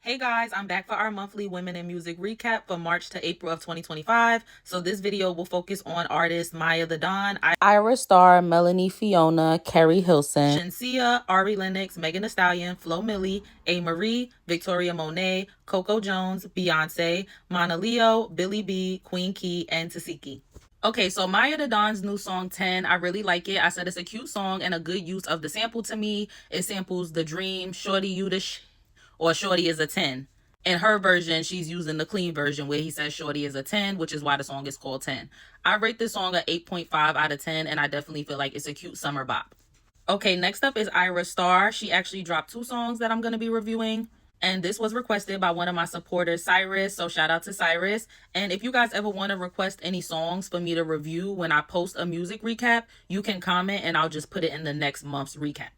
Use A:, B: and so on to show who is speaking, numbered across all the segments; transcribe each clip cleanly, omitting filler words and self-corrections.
A: Hey guys, I'm back for our monthly Women in Music recap for March to April of 2025. So this video will focus on artists Maya the Don, Ira Star, Melanie Fiona, Keri Hilson, Shenseea, Ari Lennox, Megan Thee Stallion, Flo Milli, A. Marie, Victoria Monet, Coco Jones, Beyonce, Mana Leo, Billy B, Queen Key, and Tasiki. Okay, so Maya the Don's new song 10, I really like it. I said it's a cute song and a good use of the sample to me. It samples The Dream, Shorty You the or Shorty is a 10. In her version, she's using the clean version where he says Shorty is a 10, which is why the song is called 10. I rate this song a 8.5 out of 10, and I definitely feel like it's a cute summer bop. Okay, next up is Ira Star. She actually dropped 2 songs that I'm going to be reviewing. And this was requested by one of my supporters, Cyrus. So shout out to Cyrus. And if you guys ever want to request any songs for me to review when I post a music recap, you can comment and I'll just put it in the next month's recap.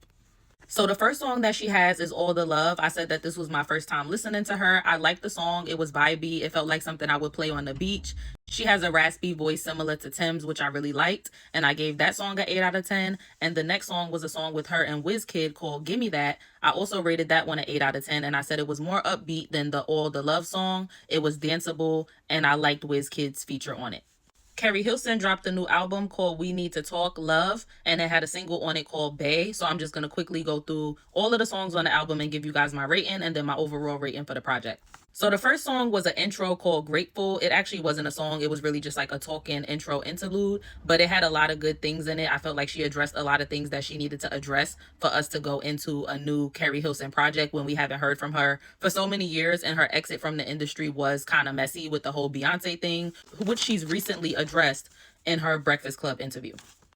A: So the first song that she has is All the Love. I said that this was my first time listening to her. I liked the song. It was vibey. It felt like something I would play on the beach. She has a raspy voice similar to Tim's, which I really liked. And I gave that song an 8 out of 10. And the next song was a song with her and Wizkid called Gimme That. I also rated that one an 8 out of 10. And I said it was more upbeat than the All the Love song. It was danceable. And I liked Wizkid's feature on it. Keri Hilson dropped a new album called We Need to Talk Love, and it had a single on it called Bay. So I'm just going to quickly go through all of the songs on the album and give you guys my rating and then my overall rating for the project. So the first song was an intro called Grateful. It actually wasn't a song. It was really just like a talking intro interlude, but it had a lot of good things in it. I felt like she addressed a lot of things that she needed to address for us to go into a new Keri Hilson project when we haven't heard from her for so many years, and her exit from the industry was kind of messy with the whole Beyonce thing, which she's recently addressed in her Breakfast Club interview,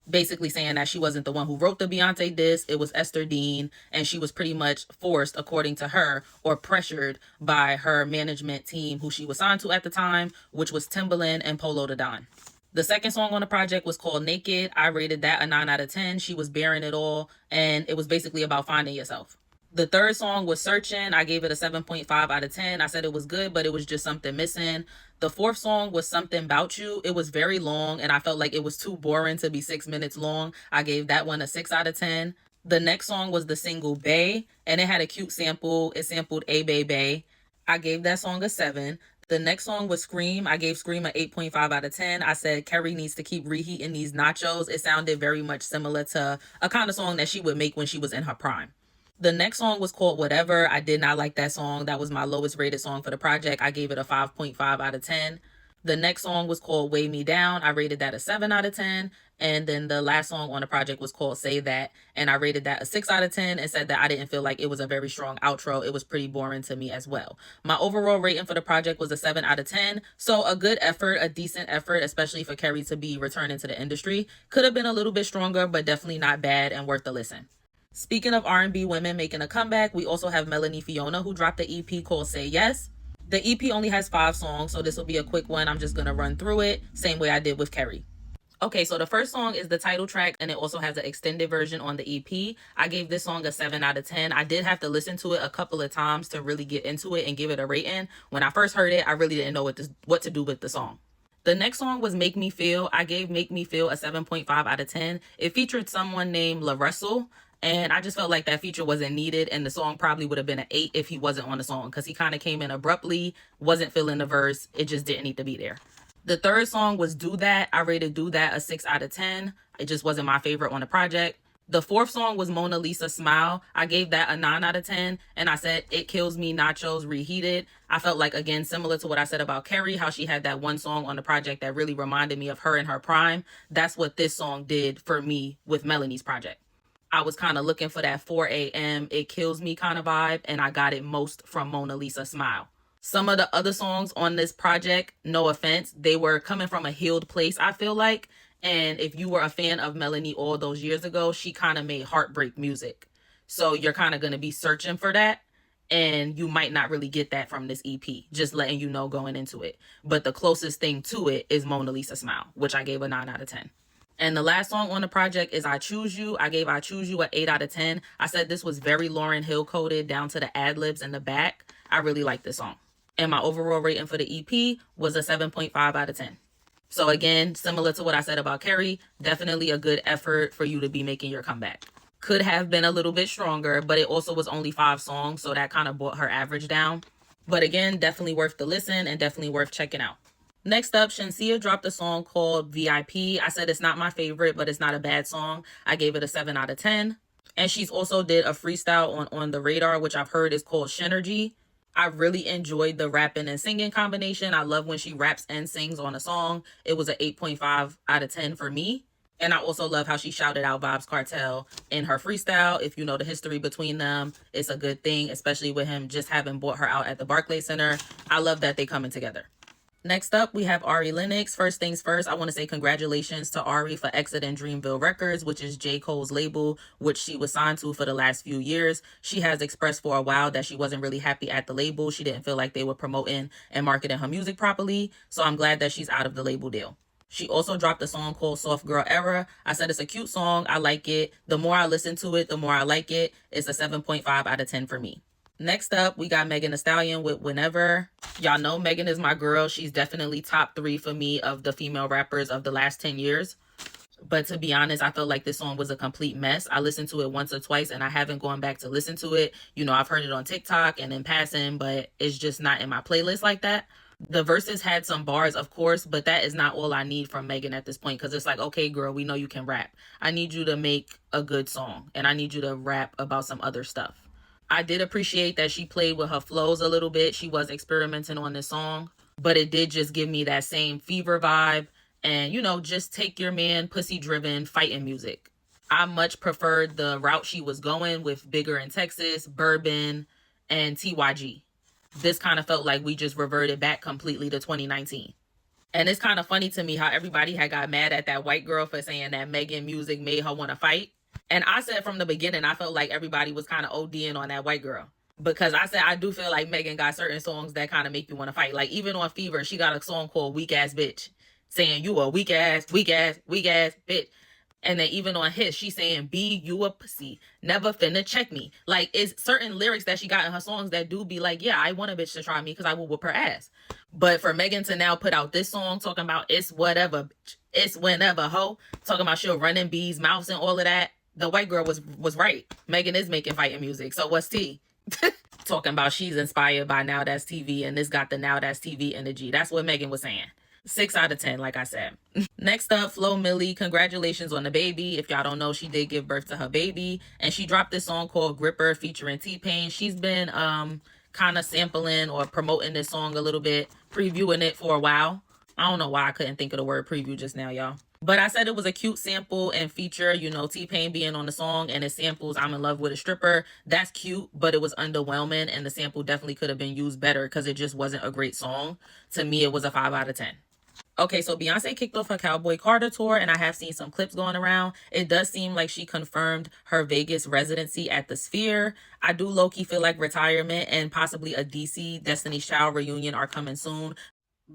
A: basically saying that she wasn't the one who wrote the Beyonce diss. It was Esther Dean, and she was pretty much forced, according to her, or pressured by her management team who she was signed to at the time, which was Timbaland and Polo the Don. The second song on the project was called Naked. I rated that a 9 out of 10. She was bearing it all, and it was basically about finding yourself. The third song was Searching. I gave it a 7.5 out of 10. I said it was good, but it was just something missing. The fourth song was Something About You. It was very long, and I felt like it was too boring to be 6 minutes long. I gave that one a 6 out of 10. The next song was the single Bay, and it had a cute sample. It sampled A Bay Bay. I gave that song a 7. The next song was Scream. I gave Scream an 8.5 out of 10. I said Keri needs to keep reheating these nachos. It sounded very much similar to a kind of song that she would make when she was in her prime. The next song was called Whatever. I did not like that song. That was my lowest rated song for the project. I gave it a 5.5 out of 10. The next song was called Weigh Me Down. I rated that a 7 out of 10. And then the last song on the project was called Say That. And I rated that a 6 out of 10 and said that I didn't feel like it was a very strong outro. It was pretty boring to me as well. My overall rating for the project was a 7 out of 10. So a good effort, a decent effort, especially for Keri to be returning to the industry. Could have been a little bit stronger, but definitely not bad and worth the listen. Speaking of R&B women making a comeback, we also have Melanie Fiona, who dropped the EP called Say Yes. The EP only has 5 songs, so this will be a quick one. I'm just going to run through it, same way I did with Keri. Okay, so the first song is the title track, and it also has an extended version on the EP. I gave this song a 7 out of 10. I did have to listen to it a couple of times to really get into it and give it a rating. When I first heard it, I really didn't know what to do with the song. The next song was Make Me Feel. I gave Make Me Feel a 7.5 out of 10. It featured someone named La Russell, and I just felt like that feature wasn't needed, and the song probably would have been an 8 if he wasn't on the song, because he kind of came in abruptly, wasn't feeling the verse. It just didn't need to be there. The third song was Do That. I rated Do That a 6 out of 10. It just wasn't my favorite on the project. The fourth song was Mona Lisa Smile. I gave that a 9 out of 10, and I said It Kills Me Nachos Reheated. I felt like, again, similar to what I said about Keri, how she had that one song on the project that really reminded me of her in her prime. That's what this song did for me with Melanie's project. I was kind of looking for that 4 a.m. It Kills Me kind of vibe, and I got it most from Mona Lisa Smile. Some of the other songs on this project, no offense, they were coming from a healed place, I feel like. And if you were a fan of Melanie all those years ago, she kind of made heartbreak music. So you're kind of going to be searching for that, and you might not really get that from this EP, just letting you know going into it. But the closest thing to it is Mona Lisa Smile, which I gave a 9 out of 10. And the last song on the project is I Choose You. I gave I Choose You an 8 out of 10. I said this was very Lauryn Hill coded down to the ad-libs in the back. I really like this song. And my overall rating for the EP was a 7.5 out of 10. So again, similar to what I said about Keri, definitely a good effort for you to be making your comeback. Could have been a little bit stronger, but it also was only 5 songs, so that kind of brought her average down. But again, definitely worth the listen and definitely worth checking out. Next up, Shenseea dropped a song called VIP. I said it's not my favorite, but it's not a bad song. I gave it a 7 out of 10. And she's also did a freestyle on the Radar, which I've heard is called Shenseea. I really enjoyed the rapping and singing combination. I love when she raps and sings on a song. It was an 8.5 out of 10 for me. And I also love how she shouted out Vybz Kartel in her freestyle. If you know the history between them, it's a good thing, especially with him just having bought her out at the Barclays Center. I love that they coming together. Next up, we have Ari Lennox. First things first, I want to say congratulations to Ari for exiting Dreamville Records, which is J. Cole's label, which she was signed to for the last few years. She has expressed for a while that she wasn't really happy at the label. She didn't feel like they were promoting and marketing her music properly. So I'm glad that she's out of the label deal. She also dropped a song called Soft Girl Era. I said it's a cute song. I like it. The more I listen to it, the more I like it. It's a 7.5 out of 10 for me. Next up, we got Megan Thee Stallion with Whenever. Y'all know Megan is my girl. She's definitely top 3 for me of the female rappers of the last 10 years. But to be honest, I felt like this song was a complete mess. I listened to it once or twice and I haven't gone back to listen to it. You know, I've heard it on TikTok and in passing, but it's just not in my playlist like that. The verses had some bars, of course, but that is not all I need from Megan at this point, because it's like, okay, girl, we know you can rap. I need you to make a good song and I need you to rap about some other stuff. I did appreciate that she played with her flows a little bit. She was experimenting on this song, but it did just give me that same Fever vibe and, you know, just take your man, pussy driven fighting music. I much preferred the route she was going with Bigger in Texas, Bourbon, and TYG. This kind of felt like we just reverted back completely to 2019. And it's kind of funny to me how everybody had got mad at that white girl for saying that Megan music made her want to fight. And I said from the beginning, I felt like everybody was kind of ODing on that white girl. Because I said, I do feel like Megan got certain songs that kind of make you want to fight. Like even on Fever, she got a song called Weak Ass Bitch. Saying you a weak ass bitch. And then even on his, she's saying, be you a pussy. Never finna check me. Like it's certain lyrics that she got in her songs that do be like, yeah, I want a bitch to try me because I will whoop her ass. But for Megan to now put out this song talking about it's whatever, bitch. It's whenever, ho. Talking about she'll run in bees, mouths and all of that. The white girl was right. Megan is making fighting music. So what's tea? Talking about she's inspired by Now That's TV and this got the Now That's TV energy. That's what Megan was saying. 6 out of 10, like I said. Next up, Flo Milli. Congratulations on the baby. If y'all don't know, she did give birth to her baby. And she dropped this song called Gripper featuring T-Pain. She's been kind of sampling or promoting this song a little bit, previewing it for a while. I don't know why I couldn't think of the word preview just now, y'all. But I said it was a cute sample and feature, you know, T-Pain being on the song and it samples I'm in love with a stripper. That's cute, but it was underwhelming and the sample definitely could have been used better because it just wasn't a great song. To me, it was a 5 out of 10. Okay, so Beyonce kicked off her Cowboy Carter tour and I have seen some clips going around. It does seem like she confirmed her Vegas residency at the Sphere. I do low-key feel like retirement and possibly a DC Destiny's Child reunion are coming soon,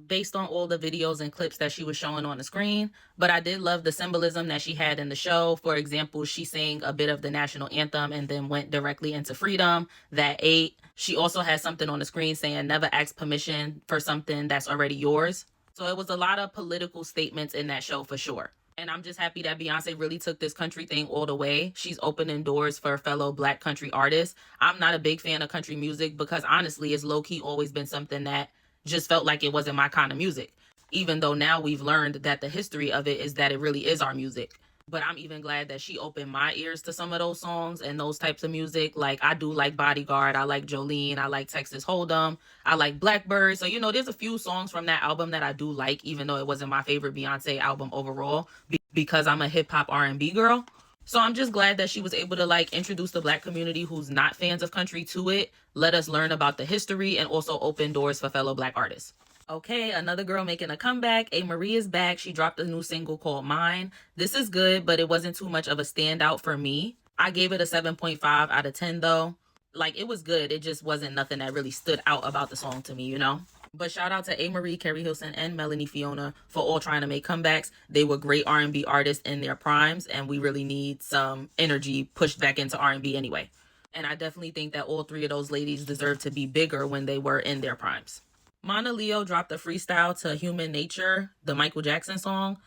A: based on all the videos and clips that she was showing on the screen. But I did love the symbolism that she had in the show. For example, she sang a bit of the national anthem and then went directly into Freedom, that 8. She also had something on the screen saying never ask permission for something that's already yours. So it was a lot of political statements in that show for sure. And I'm just happy that Beyonce really took this country thing all the way. She's opening doors for fellow Black country artists. I'm not a big fan of country music because honestly, it's low-key always been something that just felt like it wasn't my kind of music, even though now we've learned that the history of it is that it really is our music. But I'm even glad that she opened my ears to some of those songs and those types of music. Like I do like Bodyguard, I like Jolene, I like Texas Hold'em, I like Blackbird. So, you know, there's a few songs from that album that I do like, even though it wasn't my favorite Beyonce album overall, because I'm a hip hop R&B girl. So I'm just glad that she was able to like introduce the Black community who's not fans of country to it, let us learn about the history, and also open doors for fellow Black artists. Okay, another girl making a comeback. A. Marie is back. She dropped a new single called Mine. This is good, but it wasn't too much of a standout for me. I gave it a 7.5 out of 10 though. Like it was good. It just wasn't nothing that really stood out about the song to me, you know? But shout out to A. Marie, Keri Hilson, and Melanie Fiona for all trying to make comebacks. They were great R&B artists in their primes, and we really need some energy pushed back into R&B anyway. And I definitely think that all 3 of those ladies deserve to be bigger when they were in their primes. Mana Leo dropped a freestyle to Human Nature, the Michael Jackson song.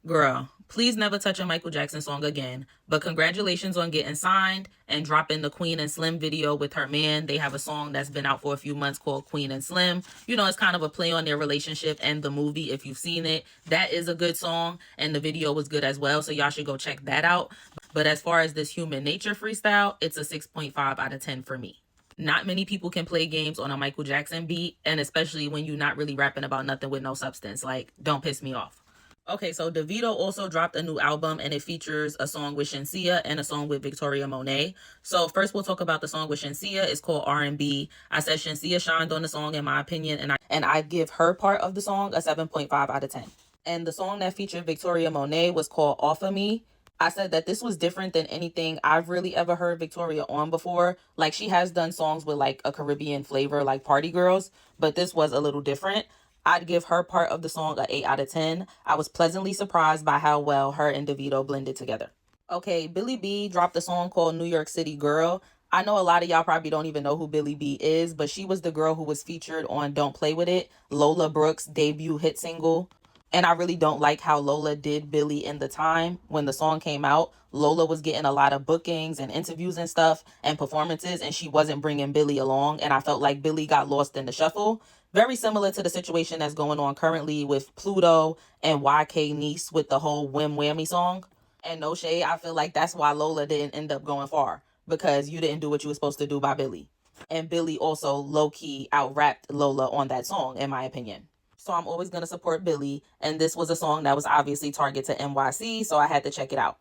A: Girl, please never touch a Michael Jackson song again. But congratulations on getting signed and dropping the Queen and Slim video with her man. They have a song that's been out for a few months called Queen and Slim. You know, it's kind of a play on their relationship and the movie if you've seen it. That is a good song and the video was good as well. So y'all should go check that out. But as far as this Human Nature freestyle, it's a 6.5 out of 10 for me. Not many people can play games on a Michael Jackson beat, and especially when you're not really rapping about nothing with no substance. Like, don't piss me off. Okay, so Davido also dropped a new album and it features a song with Shenseea and a song with Victoria Monet. So first we'll talk about the song with Shenseea. It's called R&B. I said Shenseea shined on the song in my opinion, and I give her part of the song a 7.5 out of 10. And the song that featured Victoria Monet was called Off of Me. I said that this was different than anything I've really ever heard Victoria on before. Like, she has done songs with like a Caribbean flavor like Party Girls, but this was a little different. I'd give her part of the song a 8 out of 10. I was pleasantly surprised by how well her and Davido blended together. Okay, Billy B dropped a song called New York City Girl. I know a lot of y'all probably don't even know who Billy B is, but she was the girl who was featured on Don't Play With It, Lola Brooks' debut hit single. And I really don't like how Lola did Billy in the time when the song came out. Lola was getting a lot of bookings and interviews and stuff and performances, and she wasn't bringing Billy along. And I felt like Billy got lost in the shuffle. Very similar to the situation that's going on currently with Pluto and YK Nice with the whole Whim Whammy song. And no shade, I feel like that's why Lola didn't end up going far, because you didn't do what you were supposed to do by Billy. And Billy also low-key out-rapped Lola on that song, in my opinion. So I'm always going to support Billy. And this was a song that was obviously targeted to NYC, so I had to check it out.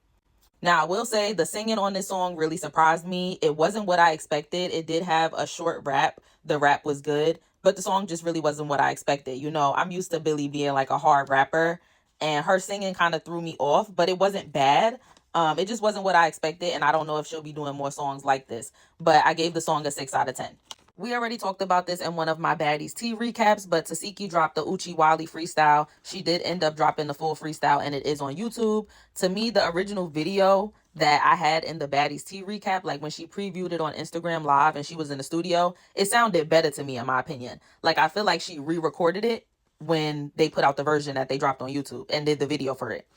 A: Now, I will say the singing on this song really surprised me. It wasn't what I expected. It did have a short rap. The rap was good, but the song just really wasn't what I expected. You know, I'm used to Billy being like a hard rapper, and her singing kind of threw me off, but it wasn't bad. It just wasn't what I expected, and I don't know if she'll be doing more songs like this, but I gave the song a 6 out of 10. We already talked about this in one of my Baddies Tea recaps, but Tasiki dropped the Uchi Wally freestyle. She did end up dropping the full freestyle, and it is on YouTube. To me, the original video that I had in the Baddies Tea recap, like when she previewed it on Instagram Live and she was in the studio, it sounded better to me, in my opinion. Like, I feel like she re-recorded it when they put out the version that they dropped on YouTube and did the video for it.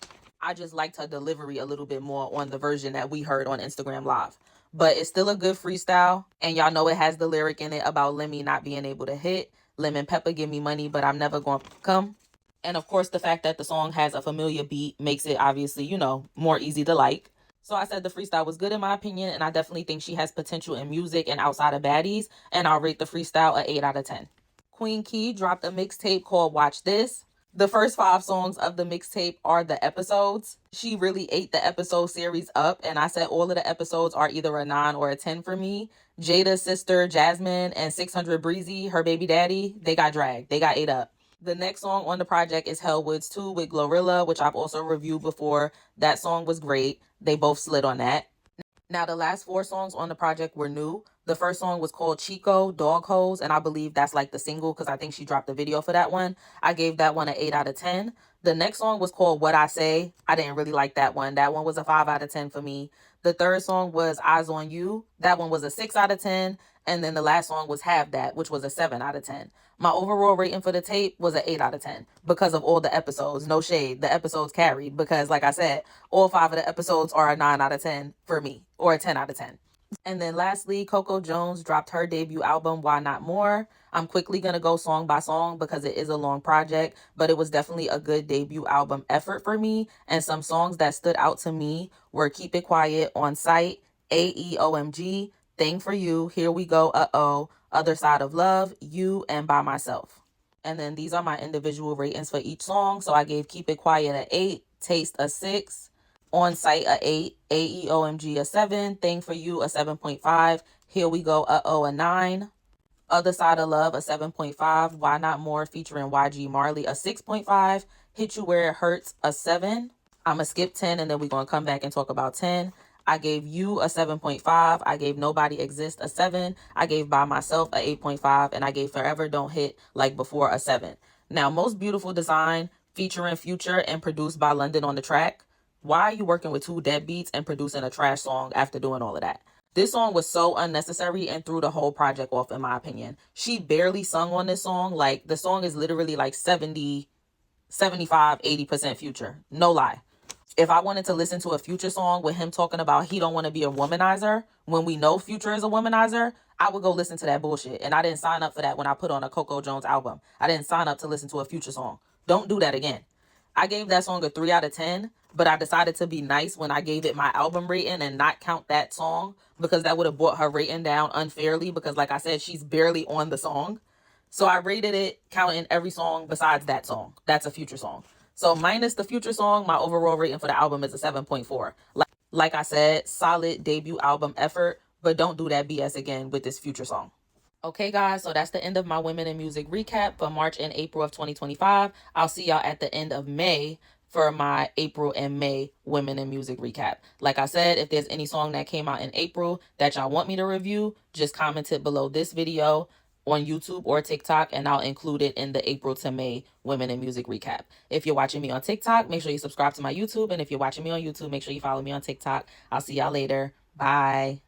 A: I just liked her delivery a little bit more on the version that we heard on Instagram Live. But it's still a good freestyle. And y'all know it has the lyric in it about Lemmy not being able to hit. Lemon Pepper, give me money, but I'm never going to come. And of course, the fact that the song has a familiar beat makes it obviously, you know, more easy to like. So I said the freestyle was good in my opinion. And I definitely think she has potential in music and outside of Baddies. And I'll rate the freestyle a 8 out of 10. Queen Key dropped a mixtape called Watch This. The first 5 songs of the mixtape are the episodes. She really ate the episode series up, and I said all of the episodes are either a 9 or a 10 for me. Jada's sister, Jasmine, and 600 Breezy, her baby daddy, they got dragged. They got ate up. The next song on the project is Hellwoods 2 with Glorilla, which I've also reviewed before. That song was great. They both slid on that. Now, the last 4 songs on the project were new. The first song was called Chico, Dog Hose, and I believe that's like the single because I think she dropped the video for that one. I gave that one an 8 out of 10. The next song was called What I Say. I didn't really like that one. That one was a 5 out of 10 for me. The third song was Eyes on You. That one was a 6 out of 10. And then the last song was Have That, which was a 7 out of 10. My overall rating for the tape was an 8 out of 10 because of all the episodes. No shade. The episodes carried because, like I said, all 5 of the episodes are a 9 out of 10 for me, or a 10 out of 10. And then lastly, Coco Jones dropped her debut album, Why Not More. I'm quickly going to go song by song because it is a long project, but it was definitely a good debut album effort for me. And some songs that stood out to me were Keep It Quiet, On Sight, AEOMG, Thing for You, Here We Go, Uh-Oh, Other Side of Love, You, and By Myself. And then these are my individual ratings for each song. So I gave Keep It Quiet an 8, Taste a 6, On Sight a 8, AEOMG a 7, Thing for You a 7.5, Here We Go, Uh-Oh a 9, Other Side of Love a 7.5, Why Not More featuring YG Marley a 6.5, Hit You Where It Hurts a 7. I'm going to skip 10 and then we're going to come back and talk about 10. I gave You a 7.5. I gave Nobody Exist a 7. I gave By Myself a 8.5. And I gave Forever Don't Hit Like Before a 7. Now, Most Beautiful Design featuring Future and produced by London on the track. Why are you working with 2 deadbeats and producing a trash song after doing all of that? This song was so unnecessary and threw the whole project off, in my opinion. She barely sung on this song. Like, the song is literally like 70 75-80% Future. No lie. If I wanted to listen to a Future song with him talking about he don't want to be a womanizer when we know Future is a womanizer, I would go listen to that bullshit. And I didn't sign up for that when I put on a Coco Jones album. I didn't sign up to listen to a Future song. Don't do that again. I gave that song a 3 out of 10, but I decided to be nice when I gave it my album rating and not count that song because that would have brought her rating down unfairly because, like I said, she's barely on the song. So I rated it counting every song besides that song. That's a Future song. So minus the Future song, my overall rating for the album is a 7.4. Like I said, solid debut album effort, but don't do that BS again with this Future song. Okay, guys, so that's the end of my Women in Music recap for March and April of 2025. I'll see y'all at the end of May for my April and May Women in Music recap. Like I said, if there's any song that came out in April that y'all want me to review, just comment it below this video on YouTube or TikTok, and I'll include it in the April to May Women in Music recap. If you're watching me on TikTok, make sure you subscribe to my YouTube, and if you're watching me on YouTube, make sure you follow me on TikTok. I'll see y'all later. Bye.